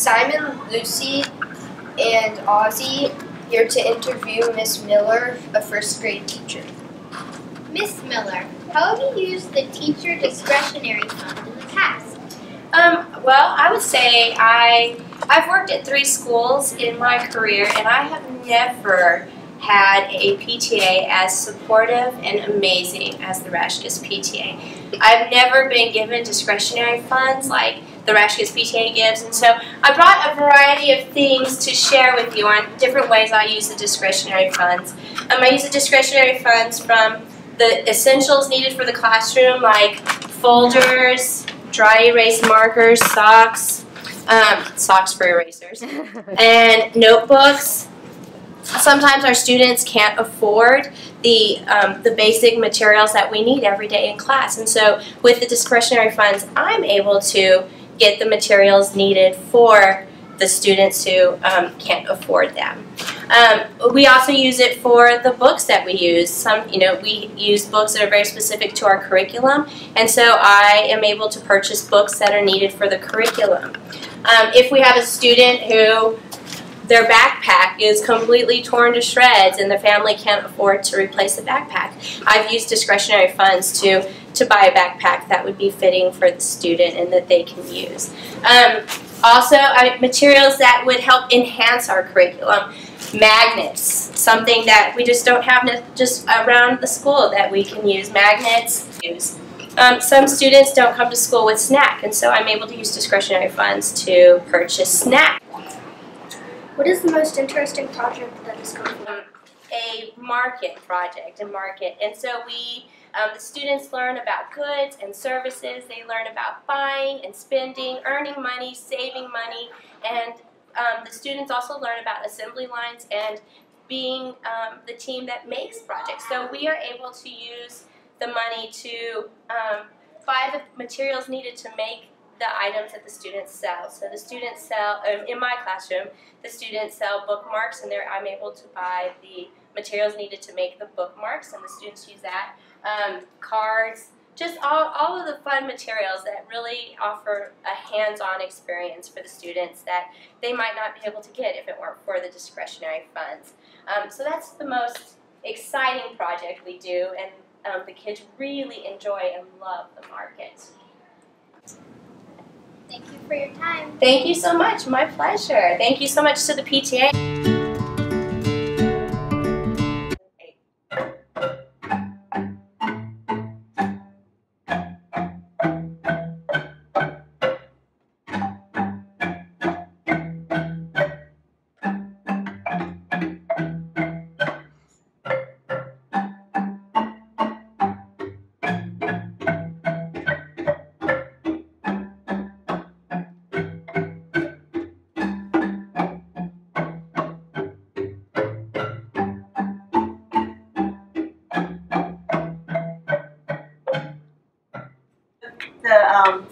Simon, Lucy, and Ozzy here to interview Miss Miller, a first grade teacher. Miss Miller, how have you used the teacher discretionary fund in the past? Well, I would say I've worked at 3 schools in my career, and I have never had a PTA as supportive and amazing as the Rashkis PTA. I've never been given discretionary funds like the Rashkis PTA gives, and so I brought a variety of things to share with you on different ways I use the discretionary funds. I use the discretionary funds from the essentials needed for the classroom, like folders, dry erase markers, socks for erasers, and notebooks. Sometimes our students can't afford the basic materials that we need every day in class, and so with the discretionary funds, I'm able to get the materials needed for the students who can't afford them. We also use it for the books that we use. We use books that are very specific to our curriculum, and so I am able to purchase books that are needed for the curriculum. If we have a student who their backpack is completely torn to shreds and the family can't afford to replace the backpack, I've used discretionary funds to buy a backpack that would be fitting for the student and that they can use. Also, materials that would help enhance our curriculum. Magnets, something that we just don't have just around the school that we can use. Magnets. Some students don't come to school with snack, and so I'm able to use discretionary funds to purchase snack. What is the most interesting project that is going on? A market project, and so the students learn about goods and services. They learn about buying and spending, earning money, saving money, and the students also learn about assembly lines and being the team that makes projects. So we are able to use the money to buy the materials needed to make the items that the students sell. So the students sell, in my classroom, the students sell bookmarks, and I'm able to buy the materials needed to make the bookmarks, and the students use that. Cards, just all of the fun materials that really offer a hands-on experience for the students that they might not be able to get if it weren't for the discretionary funds. So that's the most exciting project we do, and the kids really enjoy and love the market. Thank you for your time. Thank you so much. My pleasure. Thank you so much to the PTA. The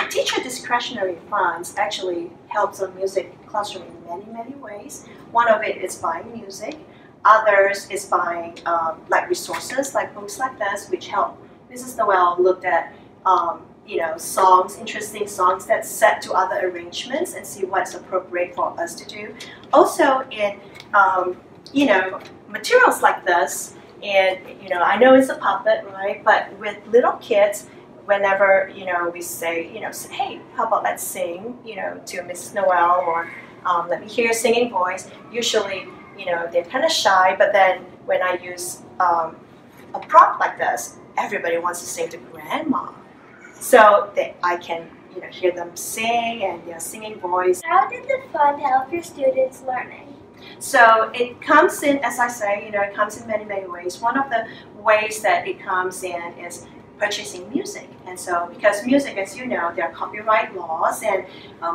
teacher discretionary funds actually helps a music classroom in many ways. One of it is buying music. Others is buying like resources, like books like this, which help Mrs. Noel look at songs, interesting songs that's set to other arrangements and see what's appropriate for us to do. Also in materials like this, and I know it's a puppet, right? But with little kids, whenever we say hey, how about let's sing to Mrs. Noel, or let me hear your singing voice. Usually they're kind of shy, but then when I use a prop like this, everybody wants to sing to Grandma, so that I can hear them sing and their singing voice. How did the fund help your students learning? So it comes in, as I say, it comes in many ways. One of the ways that it comes in is purchasing music, and so because music, as you know, there are copyright laws, and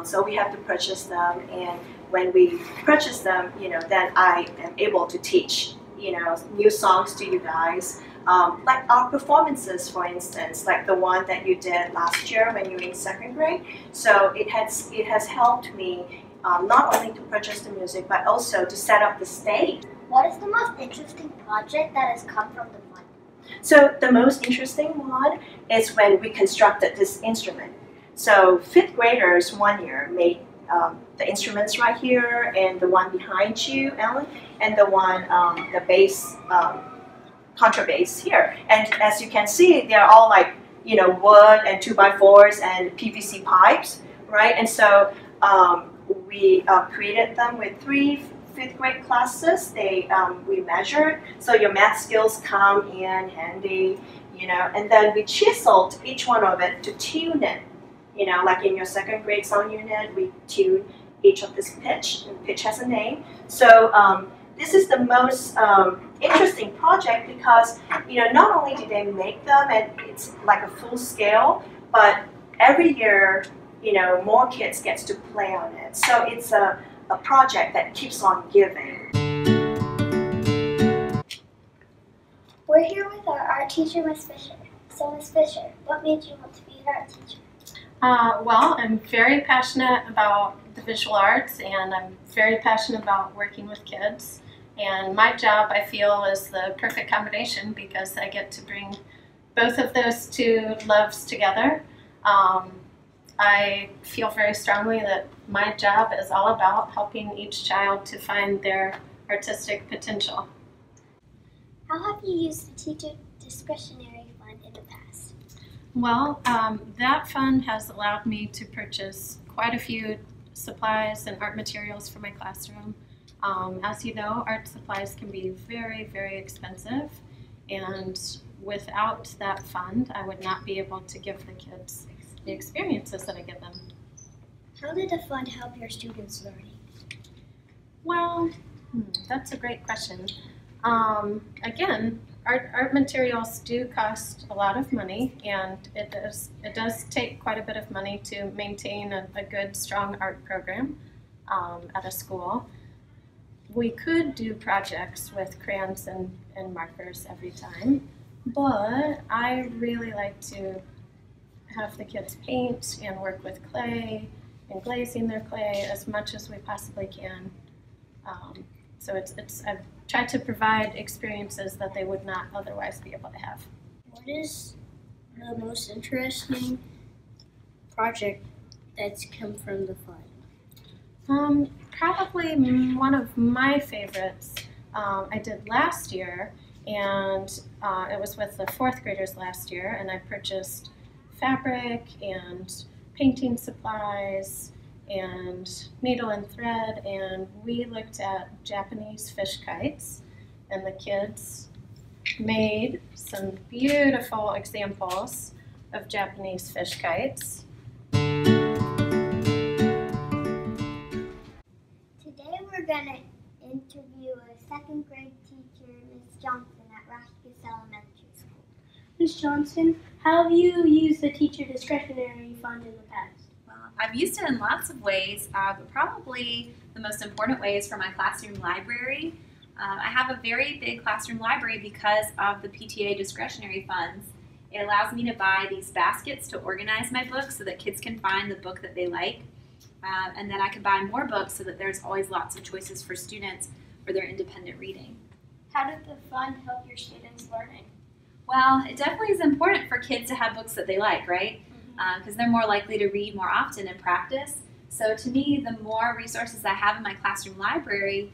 so we have to purchase them. And when we purchase them, then I am able to teach new songs to you guys, like our performances, for instance, like the one that you did last year when you were in 2nd grade. So it has helped me not only to purchase the music, but also to set up the stage. What is the most interesting project that has come from the fund? So the most interesting one is when we constructed this instrument. So 5th graders one year made the instruments right here, and the one behind you, Alan, and the one, the bass, contrabass here. And as you can see, they're all like, you know, wood and 2x4s and PVC pipes, right? And so we created them with 3 fifth grade classes. We measured, so your math skills come in handy, you know, and then we chiseled each one of it to tune it. You know, like in your 2nd grade sound unit, we tune each of this pitch, and pitch has a name. So this is the most interesting project because, you know, not only do they make them and it's like a full scale, but every year, you know, more kids gets to play on it. So it's a project that keeps on giving. We're here with our art teacher, Miss Fisher. So Miss Fisher, what made you want to be an art teacher? Well, I'm very passionate about the visual arts, and I'm very passionate about working with kids. And my job, I feel, is the perfect combination because I get to bring both of those 2 loves together. I feel very strongly that my job is all about helping each child to find their artistic potential. How have you used the teacher discretionary fund in the past? Well, that fund has allowed me to purchase quite a few supplies and art materials for my classroom. As you know, art supplies can be very, very expensive, and without that fund, I would not be able to give the kids the experiences that I give them. How did the fund help your students' learning? Well, that's a great question. Again, art materials do cost a lot of money, and it does take quite a bit of money to maintain a good, strong art program at a school. We could do projects with crayons and markers every time, but I really like to have the kids paint and work with clay and glazing their clay as much as we possibly can. So I've tried to provide experiences that they would not otherwise be able to have. What is the most interesting project that's come from the fund? Probably one of my favorites I did last year, and it was with the 4th graders last year, and I purchased fabric and painting supplies and needle and thread, and we looked at Japanese fish kites, and the kids made some beautiful examples of Japanese fish kites. Today we're going to interview a 2nd grade teacher, Miss Johnson at Rashkis Elementary School. Ms. Johnson, how have you used the teacher discretionary fund in the past? Well, I've used it in lots of ways, but probably the most important way is for my classroom library. I have a very big classroom library because of the PTA discretionary funds. It allows me to buy these baskets to organize my books so that kids can find the book that they like. And then I can buy more books so that there's always lots of choices for students for their independent reading. How did the fund help your students' learning? Well, it definitely is important for kids to have books that they like, right? Because they're more likely to read more often and practice. So to me, the more resources I have in my classroom library,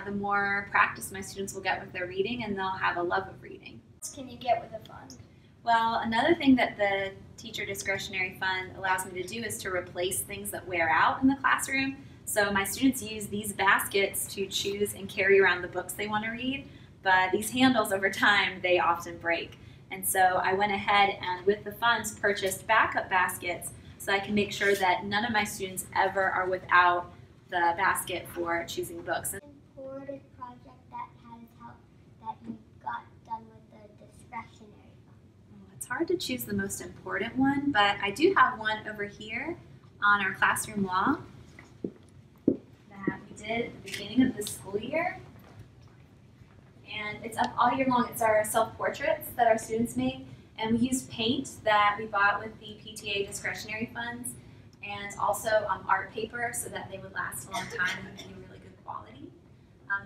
the more practice my students will get with their reading, and they'll have a love of reading. What can you get with the fund? Well, another thing that the teacher discretionary fund allows me to do is to replace things that wear out in the classroom. So my students use these baskets to choose and carry around the books they want to read, but these handles over time, they often break. And so I went ahead and with the funds purchased backup baskets so I can make sure that none of my students ever are without the basket for choosing books. Important project that has helped that you got done with the discretionary fund? It's hard to choose the most important one, but I do have one over here on our classroom wall that we did at the beginning of this school year. And it's up all year long. It's our self-portraits that our students make. And we use paint that we bought with the PTA discretionary funds, and also art paper so that they would last a long time and be really good quality.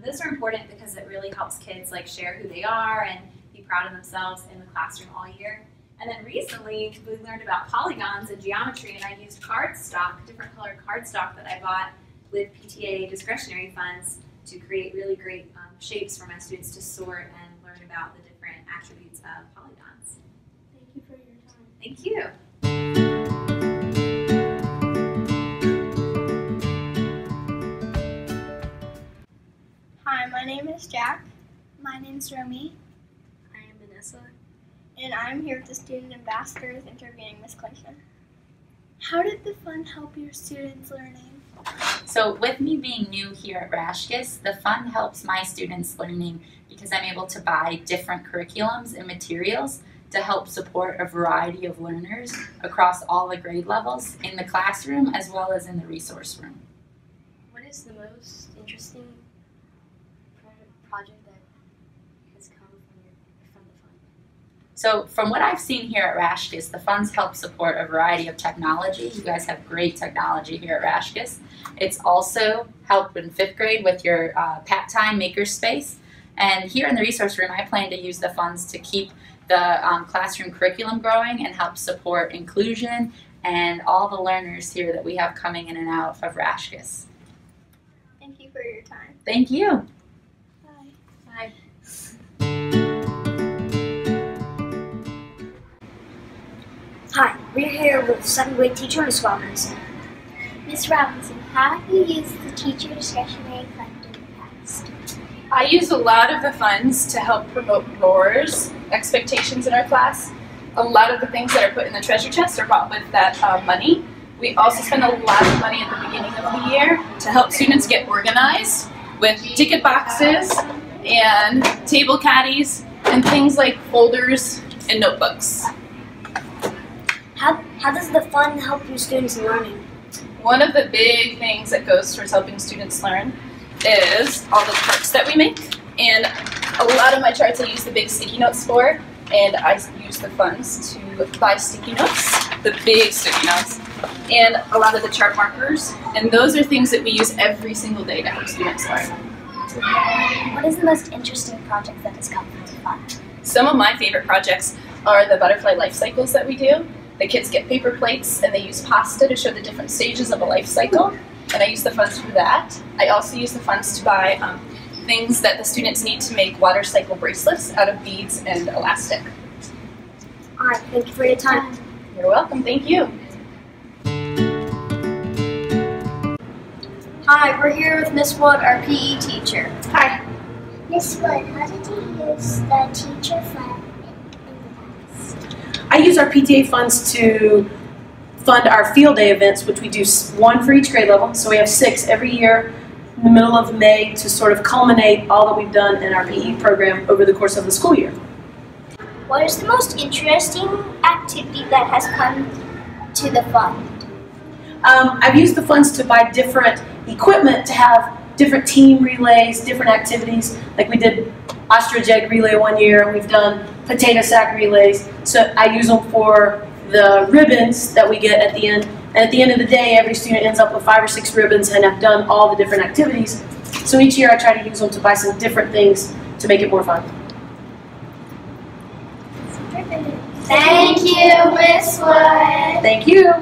Those are important because it really helps kids share who they are and be proud of themselves in the classroom all year. And then recently we learned about polygons and geometry, and I used cardstock, different colored cardstock that I bought with PTA discretionary funds to create really great shapes for my students to sort and learn about the different attributes of polygons. Thank you for your time. Thank you. Hi, my name is Jack, My name's Romy. I am Vanessa. and I'm here with the student ambassadors interviewing Miss Clayton. How did the fund help your students learning? So with me being new here at Rashkis, the fund helps my students learning because I'm able to buy different curriculums and materials to help support a variety of learners across all the grade levels in the classroom as well as in the resource room. What is the most interesting project that has come from the fund? So from what I've seen here at Rashkis, the funds help support a variety of technology. You guys have great technology here at Rashkis. It's also helped in 5th grade with your Pat Time Makerspace. And here in the resource room, I plan to use the funds to keep the classroom curriculum growing and help support inclusion and all the learners here that we have coming in and out of Rashkis. Thank you for your time. Thank you. Bye. Hi, we're here with 2nd grade teacher Miss Robinson. Miss Robinson, how have you used the teacher discretionary fund in the past? I use a lot of the funds to help promote ROAR's expectations in our class. A lot of the things that are put in the treasure chest are bought with that money. We also spend a lot of money at the beginning of the year to help students get organized with ticket boxes and table caddies and things like folders and notebooks. How does the fund help your students learning? One of the big things that goes towards helping students learn is all the charts that we make. And a lot of my charts I use the big sticky notes for, and I use the funds to buy sticky notes, the big sticky notes, and a lot of the chart markers. And those are things that we use every single day to help students learn. What is the most interesting project that has come from the fund? Some of my favorite projects are the butterfly life cycles that we do. The kids get paper plates and they use pasta to show the different stages of a life cycle. And I use the funds for that. I also use the funds to buy things that the students need to make water cycle bracelets out of beads and elastic. All right, thank you for your time. You're welcome, thank you. Hi, we're here with Miss Wood, our PE teacher. Hi. Miss Wood, how did you use the teacher fund in the past? I use our PTA funds to fund our field day events, which we do 1 for each grade level. So we have 6 every year in the middle of May to sort of culminate all that we've done in our PE program over the course of the school year. What is the most interesting activity that has come to the fund? I've used the funds to buy different equipment to have different team relays, different activities. Like we did ostrich egg relay one year, we've done potato sack relays. So I use them for the ribbons that we get at the end. And at the end of the day, every student ends up with 5 or 6 ribbons, and I've done all the different activities. So each year I try to use them to buy some different things to make it more fun. Thank you, Miss Wood. Thank you.